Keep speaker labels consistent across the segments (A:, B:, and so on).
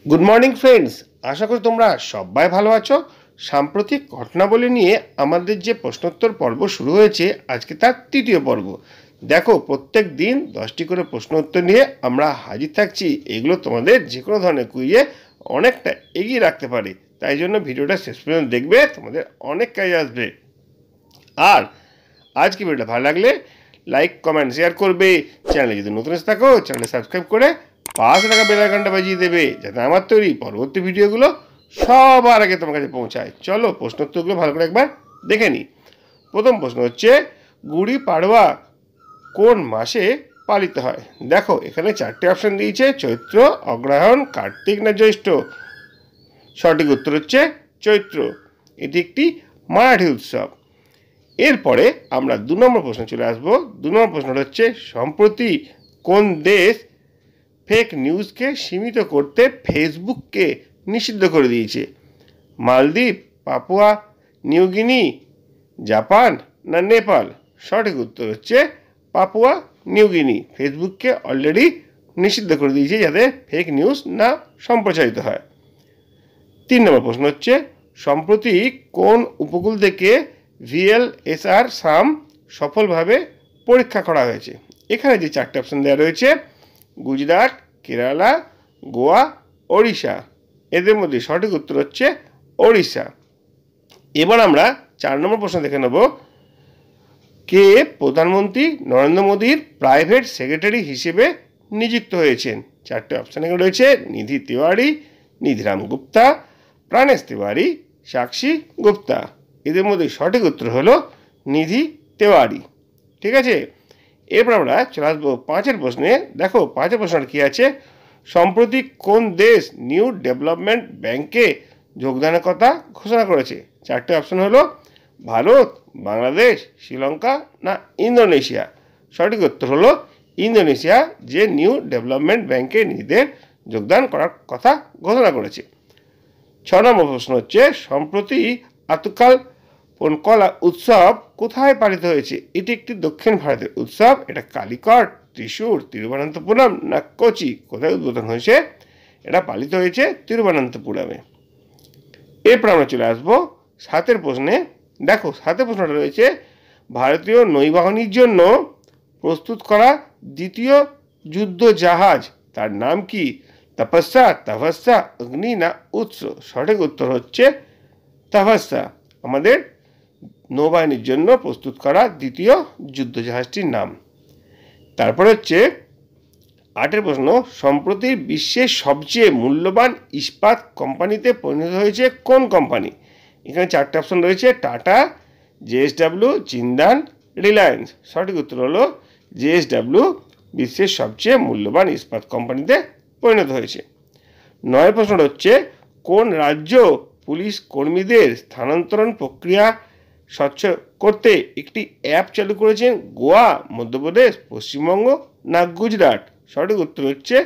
A: Good morning friends, আশা করি তোমরা সবাই ভালো আছো। সাম্প্রতিক ঘটনাবলী নিয়ে আমাদের যে প্রশ্নোত্তর পর্ব শুরু হয়েছে, আজকে তার তৃতীয় পর্ব। দেখো, প্রত্যেক দিন 10টি করে প্রশ্ন উত্তর নিয়ে আমরা হাজির থাকছি। এগুলো তোমাদের যে কোনো ধরনের কুইজে অনেকটা এগিয়ে রাখতে পারে। তাই জন্য ভিডিওটা শেষ পর্যন্ত দেখবে, তোমাদের অনেক কাজে আসবে। আর আজকে ভিডিওটা ভালো লাগলে লাইক, কমেন্ট, শেয়ার করবে। চ্যানেলে যদি নতুন এসে থাকো, চ্যানেলে সাবস্ক্রাইব করে পাশে থাকা বেল আইকনটা বাজিয়ে দেবে, যাতে আমার তৈরি পরবর্তী ভিডিওগুলো সবার আগে তোমার কাছে পৌঁছায়। চলো প্রশ্নোত্তরগুলো ভালো করে একবার দেখে নিই। প্রথম প্রশ্ন হচ্ছে, গুড়ি পাড়ওয়া কোন মাসে পালিত হয়? দেখো, এখানে 4টে অপশান দিয়েছে: চৈত্র, অগ্রহায়ণ, কার্তিক না জ্যৈষ্ঠ। সঠিক উত্তর হচ্ছে চৈত্র। এটি একটি মারাঠি উৎসব। এরপরে আমরা 2 নম্বর প্রশ্ন চলে আসবো। 2 নম্বর প্রশ্নটা হচ্ছে, সম্প্রতি কোন দেশ ফেক নিউজকে সীমিত করতে ফেসবুককে নিষিদ্ধ করে দিয়েছে? মালদ্বীপ, পাপুয়া নিউগিনি, জাপান না নেপাল? সঠিক উত্তর হচ্ছে পাপুয়া নিউগিনি। ফেসবুককে অলরেডি নিষিদ্ধ করে দিয়েছে যাতে ফেক নিউজ না সম্প্রচারিত হয়। 3 নম্বর প্রশ্ন হচ্ছে, সম্প্রতি কোন উপকূল থেকে VLSR সাম সফলভাবে পরীক্ষা করা হয়েছে? এখানে যে 4টে অপশান দেওয়া রয়েছে: গুজরাট, কেরালা, গোয়া, ওড়িশা। এদের মধ্যে সঠিক উত্তর হচ্ছে ওড়িশা। এবার আমরা 4 নম্বর প্রশ্ন দেখে নেব। কে প্রধানমন্ত্রী নরেন্দ্র মোদীর প্রাইভেট সেক্রেটারি হিসেবে নিযুক্ত হয়েছেন? 4টে অপশান এখানে রয়েছে: নিধি তিওয়ারি, নিধিরাম গুপ্তা, প্রাণেশ তিওয়ারি, সাক্ষী গুপ্তা। এদের মধ্যে সঠিক উত্তর হলো নিধি তিওয়ারি। ঠিক আছে, এরপর আমরা চলে আসবো 5 প্রশ্নে। দেখো, 5 প্রশ্নটা কী আছে? সম্প্রতি কোন দেশ নিউ ডেভেলপমেন্ট ব্যাংকে যোগদানের কথা ঘোষণা করেছে? 4টে অপশান হলো ভারত, বাংলাদেশ, শ্রীলঙ্কা না ইন্দোনেশিয়া। সঠিক উত্তর হলো ইন্দোনেশিয়া, যে নিউ ডেভেলপমেন্ট ব্যাংকে নিজেদের যোগদান করার কথা ঘোষণা করেছে। 6 নম্বর প্রশ্ন হচ্ছে, সম্প্রতি আতুকাল পোনকলা উৎসব কোথায় পালিত হয়েছে? এটি একটি দক্ষিণ ভারতের উৎসব। এটা কালিকট, ত্রিশূর, তিরুবনন্তপুরম না কোচি? কোথায় উদ্বোধন হয়েছে? এটা পালিত হয়েছে তিরুবনন্তপুরমে। এরপর আমরা চলে আসবো 7 প্রশ্নে। দেখো, 7 প্রশ্নটা রয়েছে, ভারতীয় নৌবাহিনীর জন্য প্রস্তুত করা দ্বিতীয় যুদ্ধ জাহাজ, তার নাম কি? তপস্যা, তপস্যা, অগ্নি না উৎস? সঠিক উত্তর হচ্ছে তপস্যা। আমাদের নৌবাহিনীর জন্য প্রস্তুত করা দ্বিতীয় যুদ্ধ জাহাজটির নাম। তারপর হচ্ছে 8 প্রশ্ন, সম্প্রতি বিশ্বের সবচেয়ে মূল্যবান ইস্পাত কোম্পানিতে পরিণত হয়েছে কোন কোম্পানি? এখানে 4টে অপশন রয়েছে: টাটা, JSW, জিন্দাল, রিলায়েন্স। সঠিক উত্তর হলো JSW বিশ্বের সবচেয়ে মূল্যবান ইস্পাত কোম্পানিতে পরিণত হয়েছে। 9 প্রশ্নটা হচ্ছে, কোন রাজ্য পুলিশ কর্মীদের স্থানান্তরণ প্রক্রিয়া স্বচ্ছ করতে একটি অ্যাপ চালু করেছেন? গোয়া, মধ্যপ্রদেশ, পশ্চিমবঙ্গ না গুজরাট? সঠিক উত্তর হচ্ছে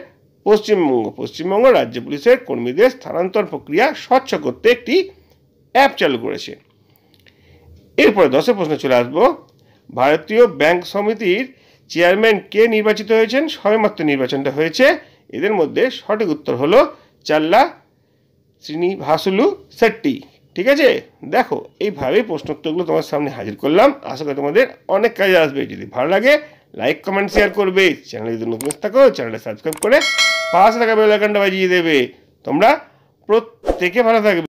A: পশ্চিমবঙ্গ। পশ্চিমবঙ্গ রাজ্য পুলিশের কর্মীদের স্থানান্তর প্রক্রিয়া স্বচ্ছ করতে একটি অ্যাপ চালু করেছে। এরপরে 10 প্রশ্ন চলে আসবো। ভারতীয় ব্যাংক সমিতির চেয়ারম্যান কে নির্বাচিত হয়েছেন? সবেমাত্র নির্বাচনটা হয়েছে। এদের মধ্যে সঠিক উত্তর হলো চাল্লা শ্রীনিভাসুলু শেট্টি। ঠিক আছে, দেখো, এইভাবেই প্রশ্নোত্তরগুলো তোমার সামনে হাজির করলাম। আশা করি তোমাদের অনেক কাজে আসবে। যদি ভালো লাগে লাইক, কমেন্ট, শেয়ার করবে। চ্যানেলে যদি নতুন থাকো, চ্যানেলটা সাবস্ক্রাইব করে পাশে থাকা বেল আইকনটা বাজিয়ে দেবে। তোমরা প্রত্যেকে ভালো থাকবে।